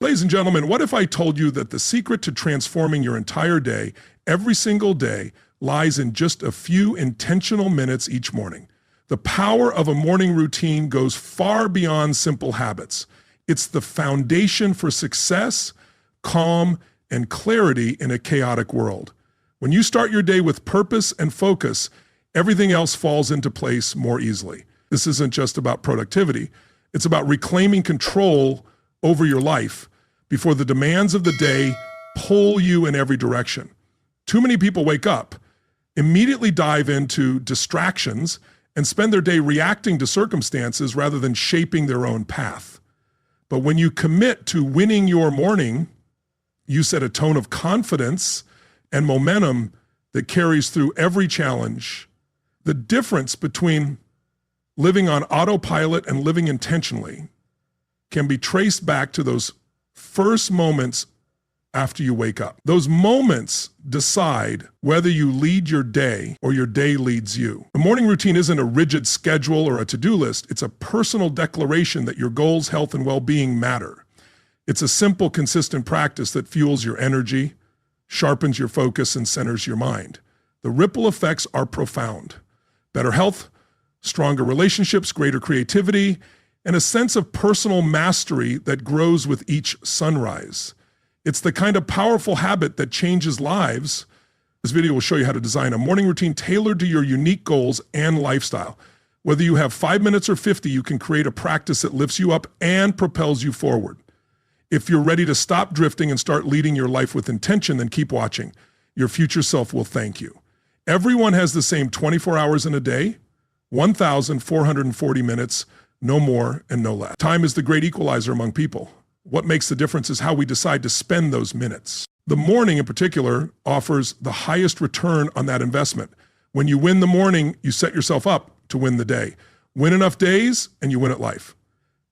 Ladies and gentlemen, what if I told you that the secret to transforming your entire day, every single day, lies in just a few intentional minutes each morning? The power of a morning routine goes far beyond simple habits. It's the foundation for success, calm, and clarity in a chaotic world. When you start your day with purpose and focus, everything else falls into place more easily. This isn't just about productivity. It's about reclaiming control over your life before the demands of the day pull you in every direction. Too many people wake up, immediately dive into distractions, and spend their day reacting to circumstances rather than shaping their own path. But when you commit to winning your morning, you set a tone of confidence and momentum that carries through every challenge. The difference between living on autopilot and living intentionally can be traced back to those first moments after you wake up. Those moments decide whether you lead your day or your day leads you. A morning routine isn't a rigid schedule or a to-do list. It's a personal declaration that your goals, health, and well-being matter. It's a simple, consistent practice that fuels your energy, sharpens your focus, and centers your mind. The ripple effects are profound. Better health, stronger relationships, greater creativity, and a sense of personal mastery that grows with each sunrise. It's the kind of powerful habit that changes lives. This video will show you how to design a morning routine tailored to your unique goals and lifestyle. Whether you have 5 minutes or 50, you can create a practice that lifts you up and propels you forward. If you're ready to stop drifting and start leading your life with intention, then keep watching. Your future self will thank you. Everyone has the same 24 hours in a day, 1,440 minutes, no more and no less. Time is the great equalizer among people. What makes the difference is how we decide to spend those minutes. The morning in particular offers the highest return on that investment. When you win the morning, you set yourself up to win the day. Win enough days and you win at life.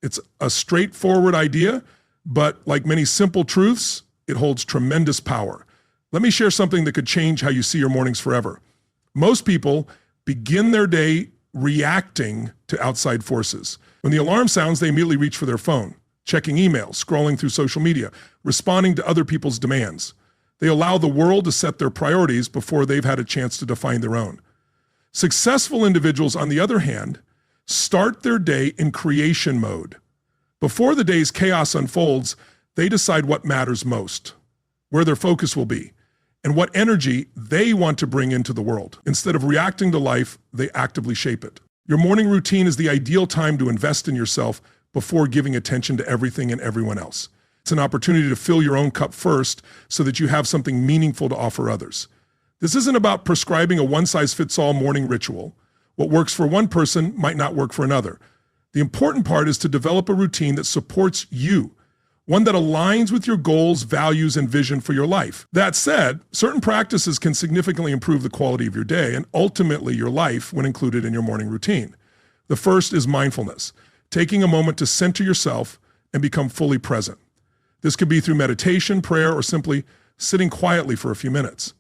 It's a straightforward idea, but like many simple truths, it holds tremendous power. Let me share something that could change how you see your mornings forever. Most people begin their day reacting to outside forces. When the alarm sounds, they immediately reach for their phone, checking emails, scrolling through social media, responding to other people's demands. They allow the world to set their priorities before they've had a chance to define their own. Successful individuals, on the other hand, start their day in creation mode. Before the day's chaos unfolds, they decide what matters most, where their focus will be, and what energy they want to bring into the world. Instead of reacting to life, they actively shape it. Your morning routine is the ideal time to invest in yourself before giving attention to everything and everyone else. It's an opportunity to fill your own cup first so that you have something meaningful to offer others. This isn't about prescribing a one-size-fits-all morning ritual. What works for one person might not work for another. The important part is to develop a routine that supports you, one that aligns with your goals, values, and vision for your life. That said, certain practices can significantly improve the quality of your day and ultimately your life when included in your morning routine. The first is mindfulness, taking a moment to center yourself and become fully present. This could be through meditation, prayer, or simply sitting quietly for a few minutes.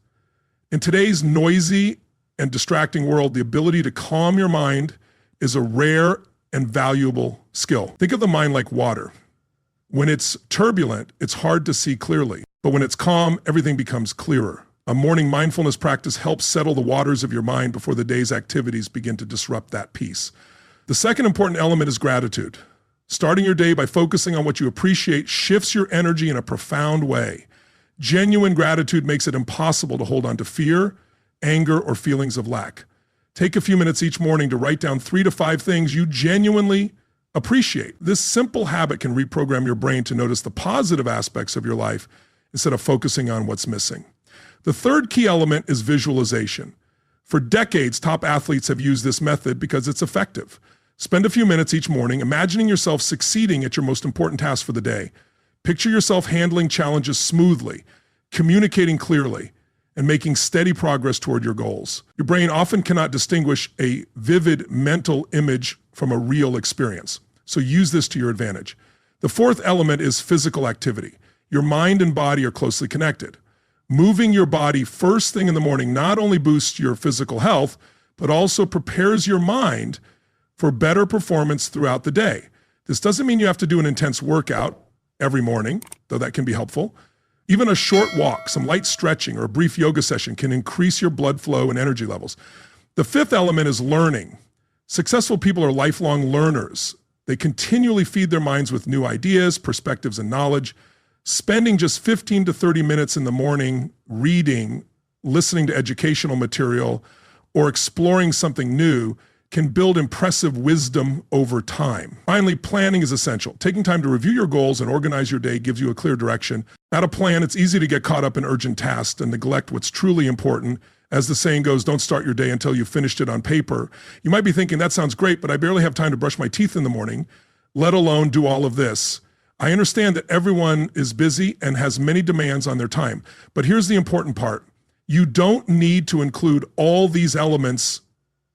In today's noisy and distracting world, the ability to calm your mind is a rare and valuable skill. Think of the mind like water. When it's turbulent, it's hard to see clearly, but when it's calm, everything becomes clearer. A morning mindfulness practice helps settle the waters of your mind before the day's activities begin to disrupt that peace. The second important element is gratitude. Starting your day by focusing on what you appreciate shifts your energy in a profound way. Genuine gratitude makes it impossible to hold on to fear, anger, or feelings of lack. Take a few minutes each morning to write down 3 to 5 things you genuinely appreciate. This simple habit can reprogram your brain to notice the positive aspects of your life instead of focusing on what's missing. The third key element is visualization. For decades, top athletes have used this method because it's effective. Spend a few minutes each morning imagining yourself succeeding at your most important task for the day. Picture yourself handling challenges smoothly, communicating clearly, and making steady progress toward your goals. Your brain often cannot distinguish a vivid mental image from a real experience, so use this to your advantage. The fourth element is physical activity. Your mind and body are closely connected. Moving your body first thing in the morning not only boosts your physical health, but also prepares your mind for better performance throughout the day. This doesn't mean you have to do an intense workout. every morning, though that can be helpful. Even a short walk, some light stretching, or a brief yoga session can increase your blood flow and energy levels. The fifth element is learning. Successful people are lifelong learners. They continually feed their minds with new ideas, perspectives, and knowledge. Spending just 15 to 30 minutes in the morning reading, listening to educational material, or exploring something new can build impressive wisdom over time. Finally, planning is essential. Taking time to review your goals and organize your day gives you a clear direction. Without a plan, it's easy to get caught up in urgent tasks and neglect what's truly important. As the saying goes, don't start your day until you've finished it on paper. You might be thinking, that sounds great, but I barely have time to brush my teeth in the morning, let alone do all of this. I understand that everyone is busy and has many demands on their time, but here's the important part. You don't need to include all these elements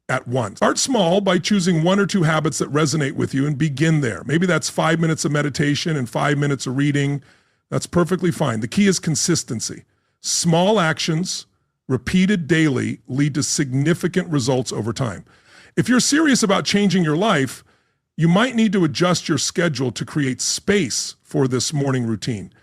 at once. Start small by choosing one or two habits that resonate with you and begin there. Maybe that's 5 minutes of meditation and 5 minutes of reading. That's perfectly fine. The key is consistency. Small actions, repeated daily, lead to significant results over time. If you're serious about changing your life, you might need to adjust your schedule to create space for this morning routine.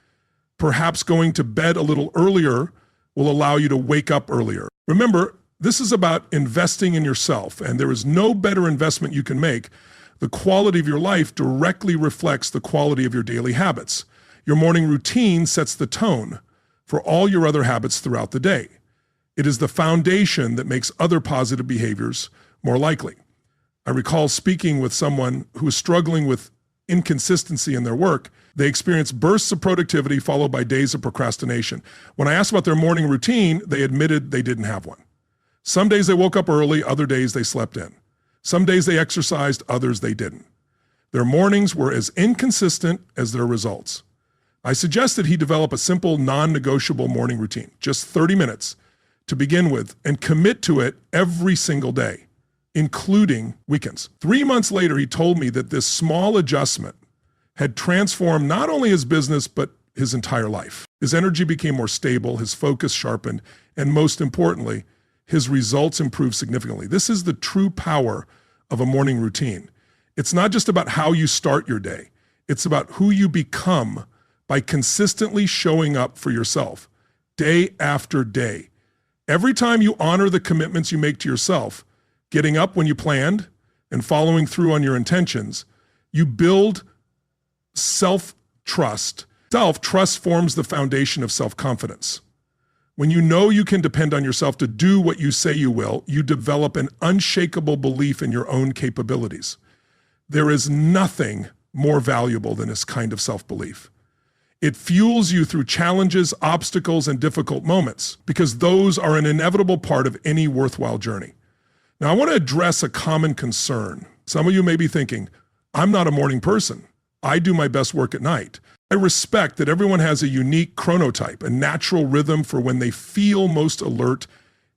Perhaps going to bed a little earlier will allow you to wake up earlier. Remember, this is about investing in yourself, and there is no better investment you can make. The quality of your life directly reflects the quality of your daily habits. Your morning routine sets the tone for all your other habits throughout the day. It is the foundation that makes other positive behaviors more likely. I recall speaking with someone who was struggling with inconsistency in their work. They experienced bursts of productivity followed by days of procrastination. When I asked about their morning routine, they admitted they didn't have one. Some days they woke up early, other days they slept in. Some days they exercised, others they didn't. Their mornings were as inconsistent as their results. I suggested he develop a simple, non-negotiable morning routine, just 30 minutes to begin with, and commit to it every single day, including weekends. 3 months later, he told me that this small adjustment had transformed not only his business, but his entire life. His energy became more stable, his focus sharpened, and most importantly, his results improved significantly. This is the true power of a morning routine. It's not just about how you start your day. It's about who you become by consistently showing up for yourself day after day. Every time you honor the commitments you make to yourself, getting up when you planned and following through on your intentions, you build self-trust. Self-trust forms the foundation of self-confidence. When you know you can depend on yourself to do what you say you will, you develop an unshakable belief in your own capabilities. There is nothing more valuable than this kind of self-belief. It fuels you through challenges, obstacles, and difficult moments, because those are an inevitable part of any worthwhile journey. Now, I want to address a common concern. Some of you may be thinking, I'm not a morning person. I do my best work at night. I respect that everyone has a unique chronotype, a natural rhythm for when they feel most alert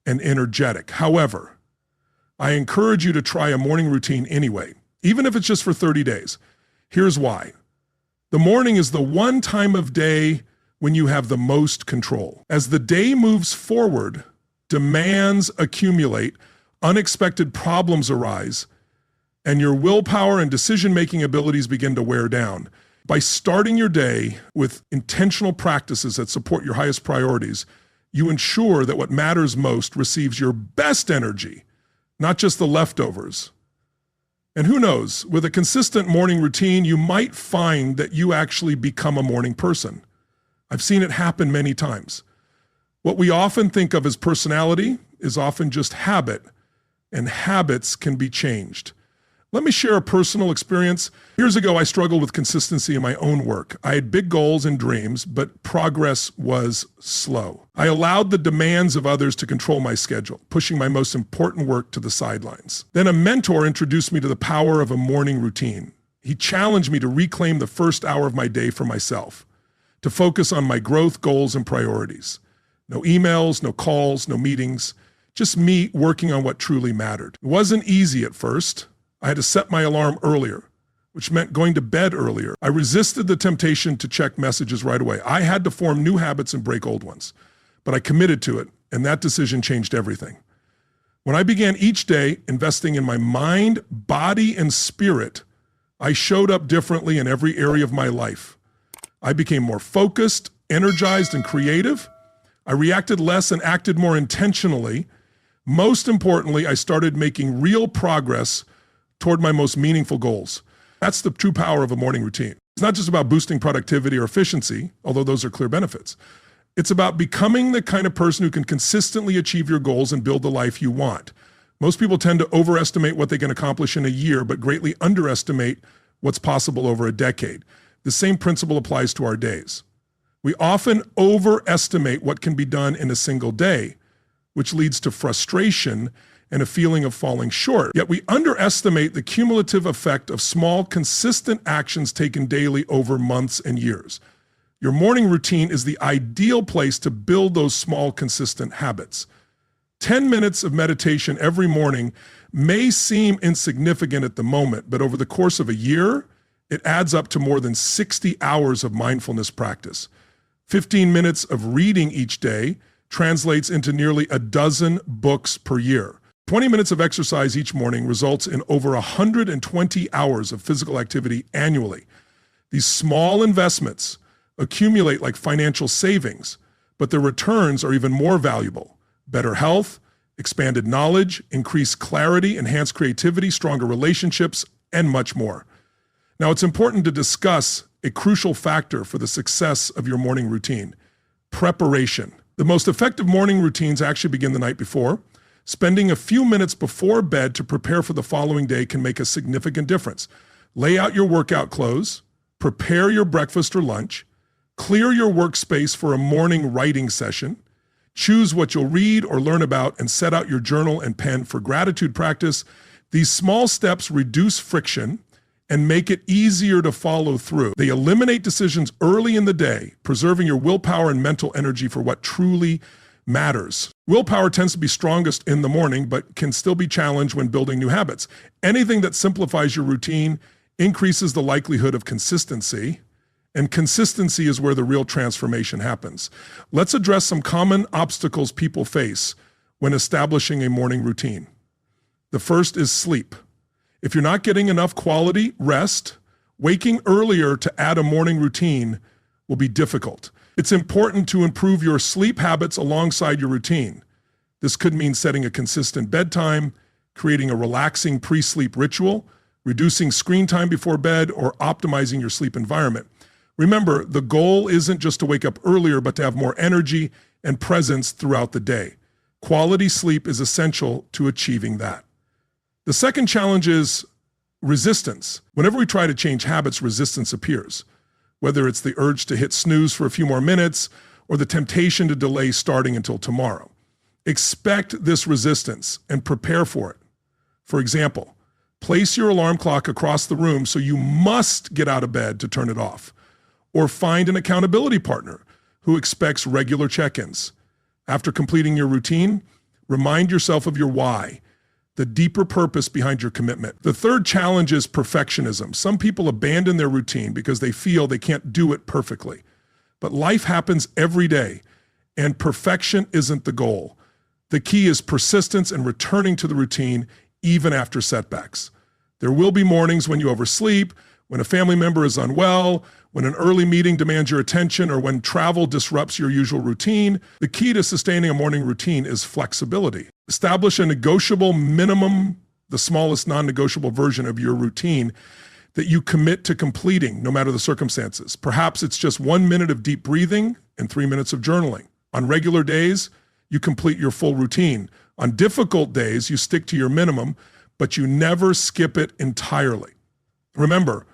and energetic. However, I encourage you to try a morning routine anyway, even if it's just for 30 days. Here's why. The morning is the one time of day when you have the most control. As the day moves forward, demands accumulate, unexpected problems arise, and your willpower and decision-making abilities begin to wear down. By starting your day with intentional practices that support your highest priorities, you ensure that what matters most receives your best energy, not just the leftovers. And who knows, with a consistent morning routine, you might find that you actually become a morning person. I've seen it happen many times. What we often think of as personality is often just habit, and habits can be changed. Let me share a personal experience. Years ago, I struggled with consistency in my own work. I had big goals and dreams, but progress was slow. I allowed the demands of others to control my schedule, pushing my most important work to the sidelines. Then a mentor introduced me to the power of a morning routine. He challenged me to reclaim the first hour of my day for myself, to focus on my growth, goals, and priorities. No emails, no calls, no meetings, just me working on what truly mattered. It wasn't easy at first. I had to set my alarm earlier, which meant going to bed earlier. I resisted the temptation to check messages right away. I had to form new habits and break old ones, but I committed to it, and that decision changed everything. When I began each day investing in my mind, body, and spirit, I showed up differently in every area of my life. I became more focused, energized, and creative. I reacted less and acted more intentionally. Most importantly, I started making real progress toward my most meaningful goals. That's the true power of a morning routine. It's not just about boosting productivity or efficiency, although those are clear benefits. It's about becoming the kind of person who can consistently achieve your goals and build the life you want. Most people tend to overestimate what they can accomplish in a year, but greatly underestimate what's possible over a decade. The same principle applies to our days. We often overestimate what can be done in a single day, which leads to frustration and a feeling of falling short. Yet we underestimate the cumulative effect of small, consistent actions taken daily over months and years. Your morning routine is the ideal place to build those small, consistent habits. 10 minutes of meditation every morning may seem insignificant at the moment, but over the course of a year, it adds up to more than 60 hours of mindfulness practice. 15 minutes of reading each day translates into nearly a dozen books per year. 20 minutes of exercise each morning results in over 120 hours of physical activity annually. These small investments accumulate like financial savings, but the returns are even more valuable. Better health, expanded knowledge, increased clarity, enhanced creativity, stronger relationships, and much more. Now, it's important to discuss a crucial factor for the success of your morning routine: preparation. The most effective morning routines actually begin the night before. Spending a few minutes before bed to prepare for the following day can make a significant difference. Lay out your workout clothes, prepare your breakfast or lunch, clear your workspace for a morning writing session, choose what you'll read or learn about, and set out your journal and pen for gratitude practice. These small steps reduce friction and make it easier to follow through. They eliminate decisions early in the day, preserving your willpower and mental energy for what truly matters. Willpower tends to be strongest in the morning, but can still be challenged when building new habits. Anything that simplifies your routine increases the likelihood of consistency, and consistency is where the real transformation happens. Let's address some common obstacles people face when establishing a morning routine. The first is sleep. If you're not getting enough quality rest, waking earlier to add a morning routine will be difficult. It's important to improve your sleep habits alongside your routine. This could mean setting a consistent bedtime, creating a relaxing pre-sleep ritual, reducing screen time before bed, or optimizing your sleep environment. Remember, the goal isn't just to wake up earlier, but to have more energy and presence throughout the day. Quality sleep is essential to achieving that. The second challenge is resistance. Whenever we try to change habits, resistance appears. Whether it's the urge to hit snooze for a few more minutes or the temptation to delay starting until tomorrow. Expect this resistance and prepare for it. For example, place your alarm clock across the room so you must get out of bed to turn it off. Or find an accountability partner who expects regular check-ins. After completing your routine, remind yourself of your why, the deeper purpose behind your commitment. The third challenge is perfectionism. Some people abandon their routine because they feel they can't do it perfectly. But life happens every day, and perfection isn't the goal. The key is persistence and returning to the routine even after setbacks. There will be mornings when you oversleep, when a family member is unwell, when an early meeting demands your attention, or when travel disrupts your usual routine. The key to sustaining a morning routine is flexibility. Establish a negotiable minimum, the smallest non-negotiable version of your routine that you commit to completing no matter the circumstances. Perhaps it's just 1 minute of deep breathing and 3 minutes of journaling. On regular days, you complete your full routine. On difficult days, you stick to your minimum, but you never skip it entirely. Remember,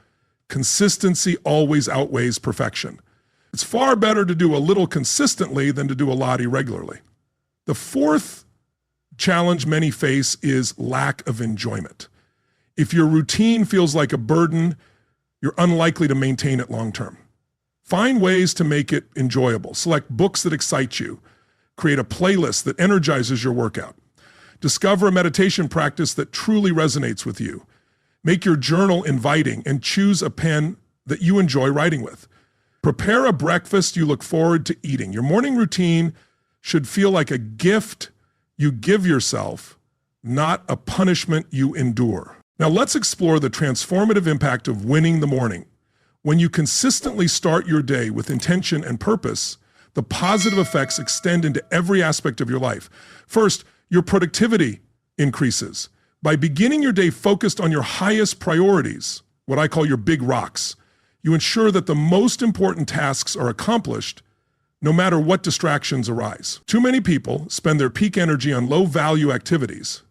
consistency always outweighs perfection. It's far better to do a little consistently than to do a lot irregularly. The fourth challenge many face is lack of enjoyment. If your routine feels like a burden, you're unlikely to maintain it long term. Find ways to make it enjoyable. Select books that excite you. Create a playlist that energizes your workout. Discover a meditation practice that truly resonates with you. Make your journal inviting and choose a pen that you enjoy writing with. Prepare a breakfast you look forward to eating. Your morning routine should feel like a gift you give yourself, not a punishment you endure. Now let's explore the transformative impact of winning the morning. When you consistently start your day with intention and purpose, the positive effects extend into every aspect of your life. First, your productivity increases. By beginning your day focused on your highest priorities, what I call your big rocks, you ensure that the most important tasks are accomplished no matter what distractions arise. Too many people spend their peak energy on low-value activities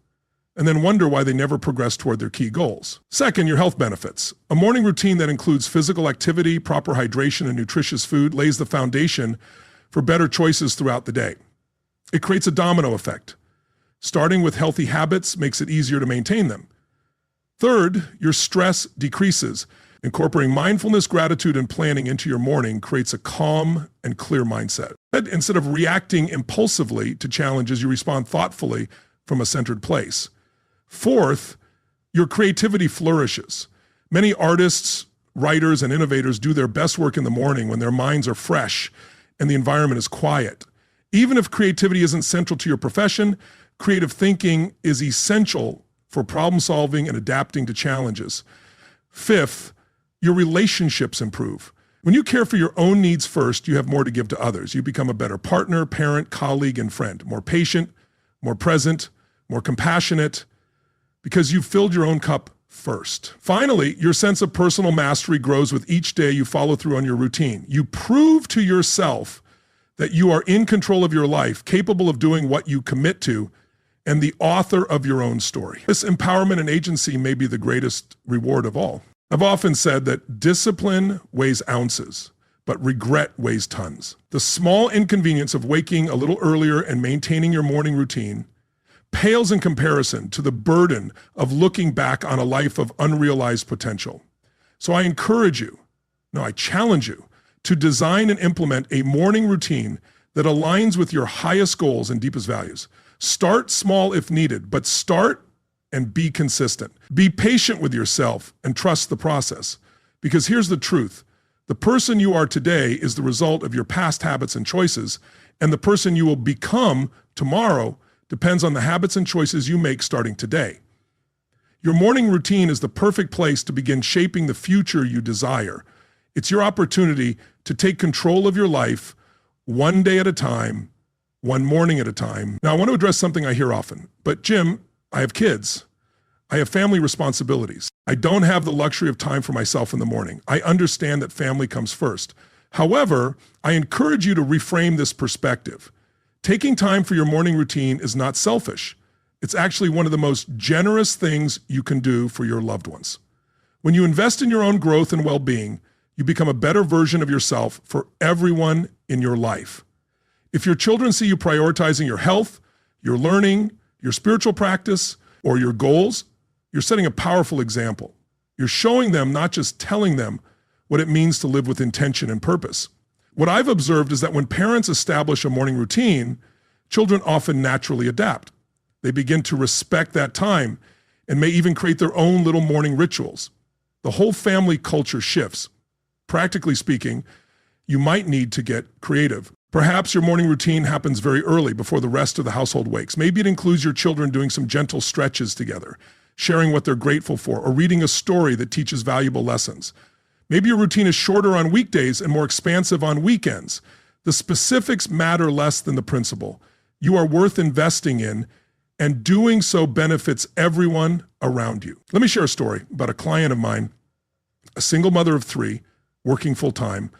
and then wonder why they never progress toward their key goals. Second, your health benefits. A morning routine that includes physical activity, proper hydration, and nutritious food lays the foundation for better choices throughout the day. It creates a domino effect. Starting with healthy habits makes it easier to maintain them. Third, your stress decreases. Incorporating mindfulness, gratitude, and planning into your morning creates a calm and clear mindset. Instead of reacting impulsively to challenges, you respond thoughtfully from a centered place. Fourth, your creativity flourishes. Many artists, writers, and innovators do their best work in the morning when their minds are fresh and the environment is quiet. Even if creativity isn't central to your profession, creative thinking is essential for problem solving and adapting to challenges. Fifth, your relationships improve. When you care for your own needs first, you have more to give to others. You become a better partner, parent, colleague, and friend, more patient, more present, more compassionate, because you've filled your own cup first. Finally, your sense of personal mastery grows with each day you follow through on your routine. You prove to yourself that you are in control of your life, capable of doing what you commit to, and the author of your own story. This empowerment and agency may be the greatest reward of all. I've often said that discipline weighs ounces, but regret weighs tons. The small inconvenience of waking a little earlier and maintaining your morning routine pales in comparison to the burden of looking back on a life of unrealized potential. So I challenge you to design and implement a morning routine that aligns with your highest goals and deepest values. Start small if needed, but start and be consistent. Be patient with yourself and trust the process. Because here's the truth. The person you are today is the result of your past habits and choices, and the person you will become tomorrow depends on the habits and choices you make starting today. Your morning routine is the perfect place to begin shaping the future you desire. It's your opportunity to take control of your life one day at a time, one morning at a time. Now, I want to address something I hear often, but Jim, I have kids. I have family responsibilities. I don't have the luxury of time for myself in the morning. I understand that family comes first. However, I encourage you to reframe this perspective. Taking time for your morning routine is not selfish. It's actually one of the most generous things you can do for your loved ones. When you invest in your own growth and well-being, you become a better version of yourself for everyone in your life. If your children see you prioritizing your health, your learning, your spiritual practice, or your goals, you're setting a powerful example. You're showing them, not just telling them, what it means to live with intention and purpose. What I've observed is that when parents establish a morning routine, children often naturally adapt. They begin to respect that time and may even create their own little morning rituals. The whole family culture shifts. Practically speaking, you might need to get creative. Perhaps your morning routine happens very early before the rest of the household wakes. Maybe it includes your children doing some gentle stretches together, sharing what they're grateful for, or reading a story that teaches valuable lessons. Maybe your routine is shorter on weekdays and more expansive on weekends. The specifics matter less than the principle. You are worth investing in, and doing so benefits everyone around you. Let me share a story about a client of mine, a single mother of 3, working full-time.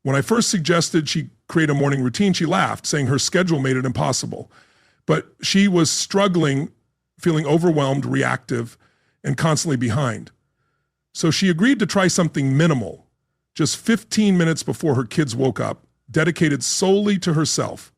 When I first suggested she create a morning routine, she laughed, saying her schedule made it impossible. But she was struggling, feeling overwhelmed, reactive, and constantly behind. So she agreed to try something minimal, just 15 minutes before her kids woke up, dedicated solely to herself.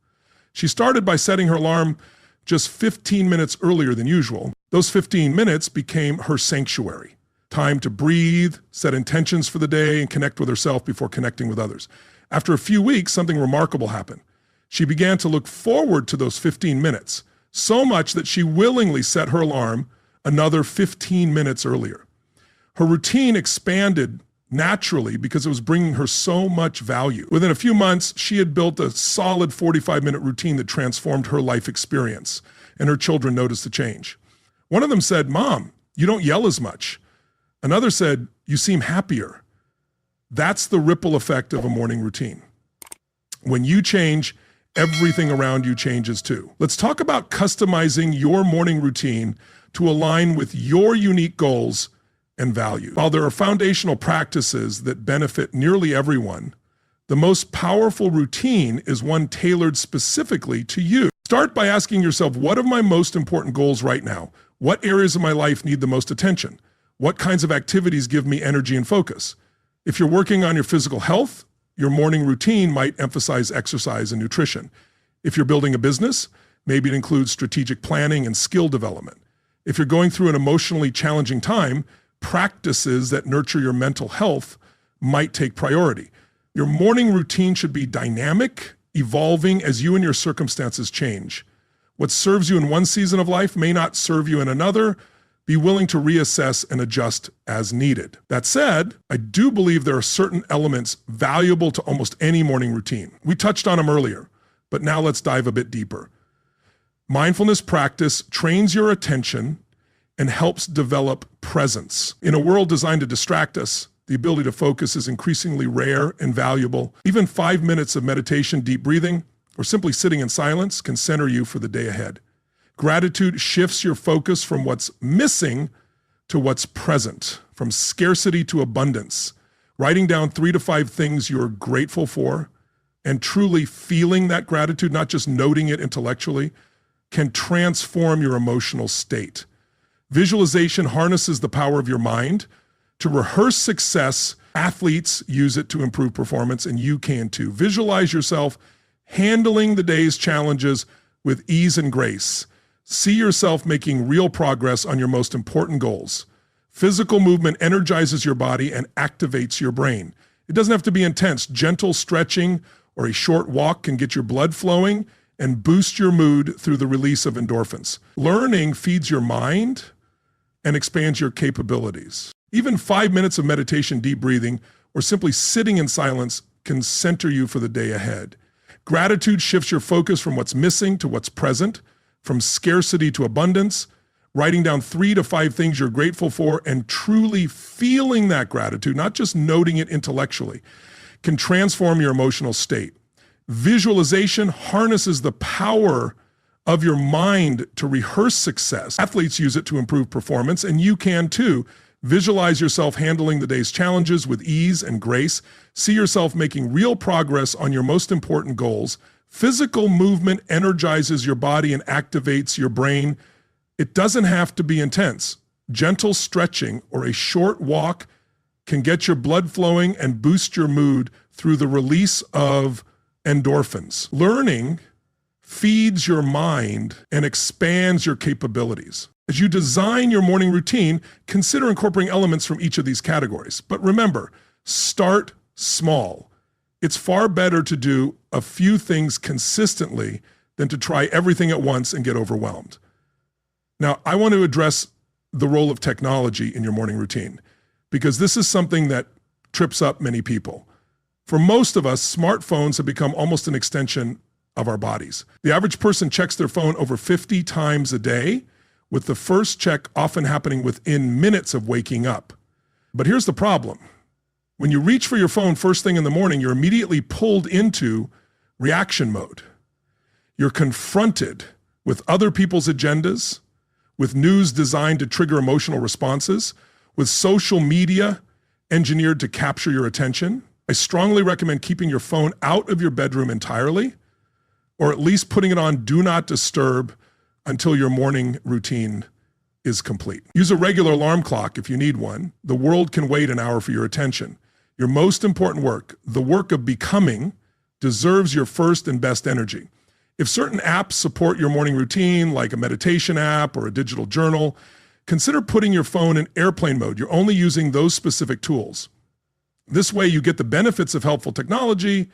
She started by setting her alarm just 15 minutes earlier than usual. Those 15 minutes became her sanctuary. Time to breathe, set intentions for the day, and connect with herself before connecting with others. After a few weeks, something remarkable happened. She began to look forward to those 15 minutes, so much that she willingly set her alarm another 15 minutes earlier. Her routine expanded naturally because it was bringing her so much value. Within a few months, she had built a solid 45-minute routine that transformed her life experience, and her children noticed the change. One of them said, "Mom, you don't yell as much." Another said, "You seem happier." That's the ripple effect of a morning routine. When you change, everything around you changes too. Let's talk about customizing your morning routine to align with your unique goals and values. While there are foundational practices that benefit nearly everyone, the most powerful routine is one tailored specifically to you. Start by asking yourself, what are my most important goals right now? What areas of my life need the most attention? What kinds of activities give me energy and focus? If you're working on your physical health, your morning routine might emphasize exercise and nutrition. If you're building a business, maybe it includes strategic planning and skill development. If you're going through an emotionally challenging time, practices that nurture your mental health might take priority. Your morning routine should be dynamic, evolving as you and your circumstances change. What serves you in one season of life may not serve you in another. Be willing to reassess and adjust as needed. That said, I do believe there are certain elements valuable to almost any morning routine. We touched on them earlier, but now let's dive a bit deeper. Mindfulness practice trains your attention and helps develop presence. In a world designed to distract us, the ability to focus is increasingly rare and valuable. Even 5 minutes of meditation, deep breathing, or simply sitting in silence can center you for the day ahead. Gratitude shifts your focus from what's missing to what's present, from scarcity to abundance. Writing down 3 to 5 things you're grateful for and truly feeling that gratitude, not just noting it intellectually, can transform your emotional state. Visualization harnesses the power of your mind to rehearse success. Athletes use it to improve performance, and you can too. Visualize yourself handling the day's challenges with ease and grace. See yourself making real progress on your most important goals. Physical movement energizes your body and activates your brain. It doesn't have to be intense. Gentle stretching or a short walk can get your blood flowing and boost your mood through the release of endorphins. Learning feeds your mind and expands your capabilities. Even 5 minutes of meditation, deep breathing, or simply sitting in silence can center you for the day ahead. Gratitude shifts your focus from what's missing to what's present, from scarcity to abundance. Writing down 3 to 5 things you're grateful for and truly feeling that gratitude, not just noting it intellectually, can transform your emotional state. Visualization harnesses the power of your mind to rehearse success. Athletes use it to improve performance, and you can too. Visualize yourself handling the day's challenges with ease and grace. See yourself making real progress on your most important goals. Physical movement energizes your body and activates your brain. It doesn't have to be intense. Gentle stretching or a short walk can get your blood flowing and boost your mood through the release of endorphins. Learning feeds your mind and expands your capabilities. As you design your morning routine, consider incorporating elements from each of these categories. But remember, start small. It's far better to do a few things consistently than to try everything at once and get overwhelmed. Now, I want to address the role of technology in your morning routine, because this is something that trips up many people. For most of us, smartphones have become almost an extension of our bodies. The average person checks their phone over 50 times a day, with the first check often happening within minutes of waking up. But here's the problem. When you reach for your phone first thing in the morning, you're immediately pulled into reaction mode. You're confronted with other people's agendas, with news designed to trigger emotional responses, with social media engineered to capture your attention. I strongly recommend keeping your phone out of your bedroom entirely, or at least putting it on do not disturb until your morning routine is complete. Use a regular alarm clock if you need one. The world can wait an hour for your attention. Your most important work, the work of becoming, deserves your first and best energy. If certain apps support your morning routine, like a meditation app or a digital journal, consider putting your phone in airplane mode. You're only using those specific tools. This way you get the benefits of helpful technology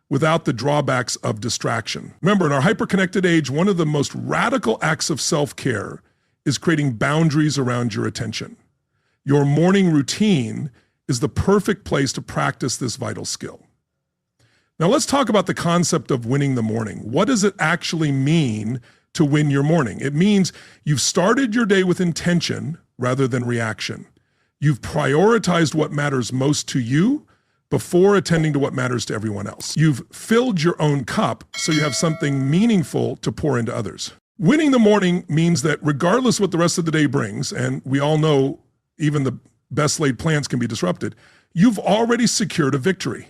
without the drawbacks of distraction. Remember, in our hyper-connected age, one of the most radical acts of self-care is creating boundaries around your attention. Your morning routine is the perfect place to practice this vital skill. Now let's talk about the concept of winning the morning. What does it actually mean to win your morning? It means you've started your day with intention rather than reaction. You've prioritized what matters most to you before attending to what matters to everyone else. You've filled your own cup so you have something meaningful to pour into others. Winning the morning means that regardless what the rest of the day brings, and we all know even the best laid plans can be disrupted, you've already secured a victory.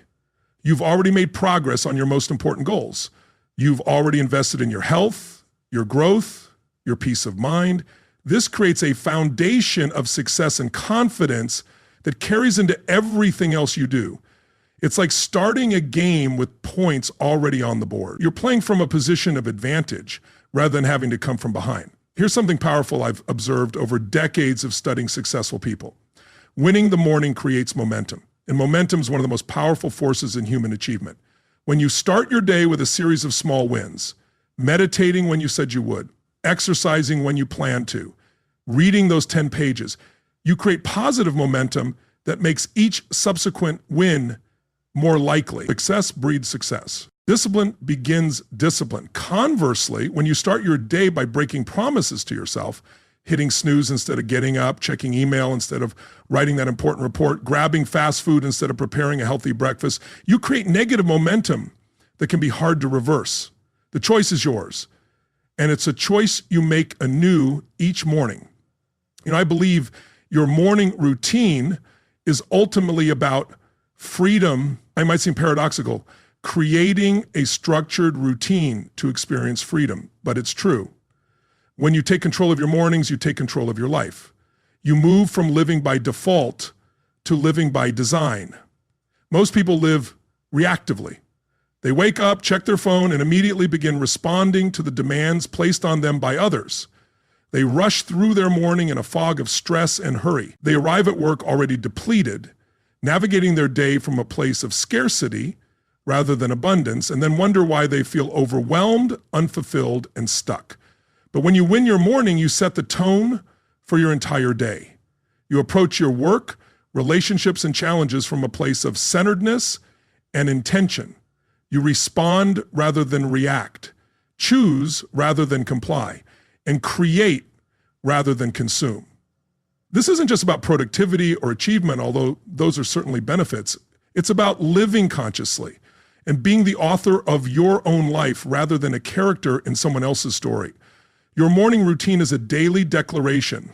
You've already made progress on your most important goals. You've already invested in your health, your growth, your peace of mind. This creates a foundation of success and confidence that carries into everything else you do. It's like starting a game with points already on the board. You're playing from a position of advantage rather than having to come from behind. Here's something powerful I've observed over decades of studying successful people. Winning the morning creates momentum, and momentum is one of the most powerful forces in human achievement. When you start your day with a series of small wins, meditating when you said you would, exercising when you planned to, reading those 10 pages, you create positive momentum that makes each subsequent win more likely. Success breeds success. Discipline begins discipline. Conversely, when you start your day by breaking promises to yourself, hitting snooze instead of getting up, checking email instead of writing that important report, grabbing fast food instead of preparing a healthy breakfast, you create negative momentum that can be hard to reverse. The choice is yours, and it's a choice you make anew each morning. I believe your morning routine is ultimately about freedom. I might seem paradoxical, creating a structured routine to experience freedom, but it's true. When you take control of your mornings, you take control of your life. You move from living by default to living by design. Most people live reactively. They wake up, check their phone, and immediately begin responding to the demands placed on them by others. They rush through their morning in a fog of stress and hurry. They arrive at work already depleted, navigating their day from a place of scarcity rather than abundance, and then wonder why they feel overwhelmed, unfulfilled, and stuck. But when you win your morning, you set the tone for your entire day. You approach your work, relationships, and challenges from a place of centeredness and intention. You respond rather than react, choose rather than comply, and create rather than consume. This isn't just about productivity or achievement, although those are certainly benefits. It's about living consciously and being the author of your own life rather than a character in someone else's story. Your morning routine is a daily declaration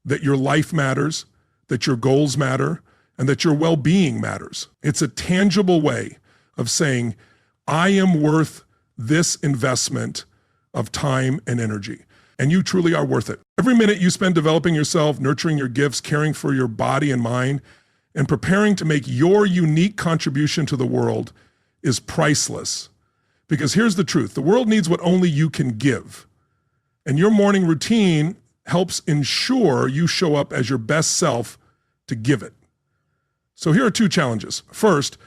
that your life matters, that your goals matter, and that your well-being matters. It's a tangible way of saying, I am worth this investment of time and energy. And you truly are worth it. Every minute you spend developing yourself, nurturing your gifts, caring for your body and mind, and preparing to make your unique contribution to the world is priceless. Because here's the truth, the world needs what only you can give. And your morning routine helps ensure you show up as your best self to give it. So here are 2 challenges. First,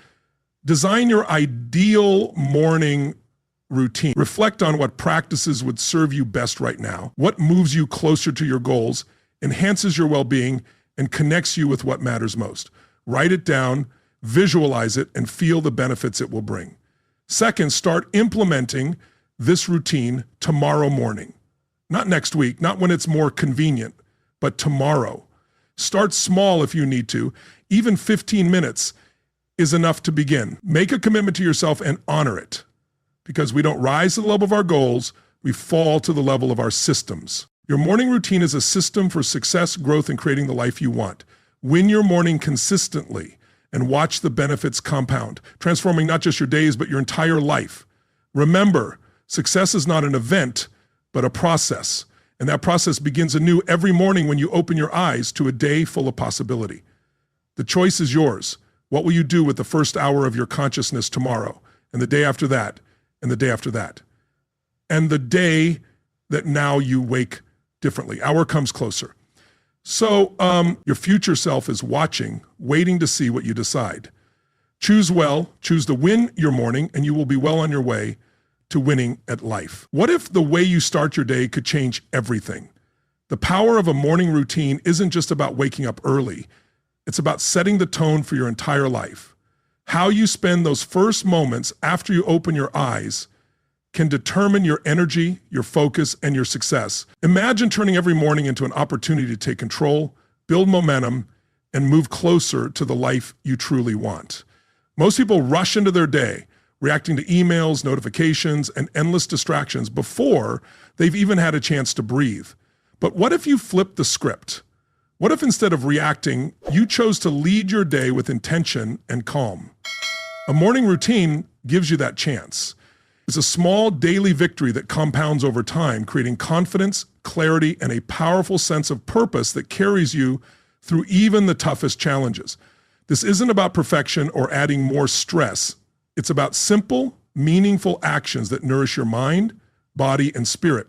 design your ideal morning routine. Reflect on what practices would serve you best right now, what moves you closer to your goals, enhances your well-being, and connects you with what matters most. Write it down, visualize it, and feel the benefits it will bring. Second, start implementing this routine tomorrow morning. Not next week, not when it's more convenient, but tomorrow. Start small if you need to. Even 15 minutes is enough to begin. Make a commitment to yourself and honor it. Because we don't rise to the level of our goals, we fall to the level of our systems. Your morning routine is a system for success, growth, and creating the life you want. Win your morning consistently and watch the benefits compound, transforming not just your days, but your entire life. Remember, success is not an event, but a process. And that process begins anew every morning when you open your eyes to a day full of possibility. The choice is yours. What will you do with the first hour of your consciousness tomorrow, and the day after that, and the day after that, and the day that now you wake differently? Hour comes closer. So your future self is watching, waiting to see what you decide. Choose well, choose to win your morning, and you will be well on your way to winning at life. What if the way you start your day could change everything? The power of a morning routine isn't just about waking up early. It's about setting the tone for your entire life. How you spend those first moments after you open your eyes can determine your energy, your focus, and your success. Imagine turning every morning into an opportunity to take control, build momentum, and move closer to the life you truly want. Most people rush into their day, reacting to emails, notifications, and endless distractions before they've even had a chance to breathe. But what if you flipped the script? What if instead of reacting, you chose to lead your day with intention and calm? A morning routine gives you that chance. It's a small daily victory that compounds over time, creating confidence, clarity, and a powerful sense of purpose that carries you through even the toughest challenges. This isn't about perfection or adding more stress. It's about simple, meaningful actions that nourish your mind, body, and spirit.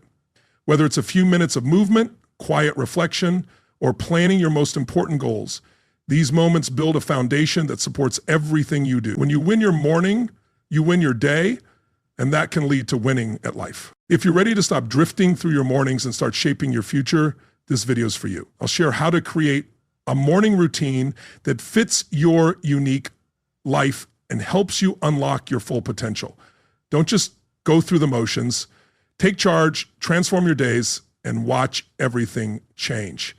Whether it's a few minutes of movement, quiet reflection, or planning your most important goals, these moments build a foundation that supports everything you do. When you win your morning, you win your day, and that can lead to winning at life. If you're ready to stop drifting through your mornings and start shaping your future, this video is for you. I'll share how to create a morning routine that fits your unique life and helps you unlock your full potential. Don't just go through the motions. Take charge, transform your days, and watch everything change.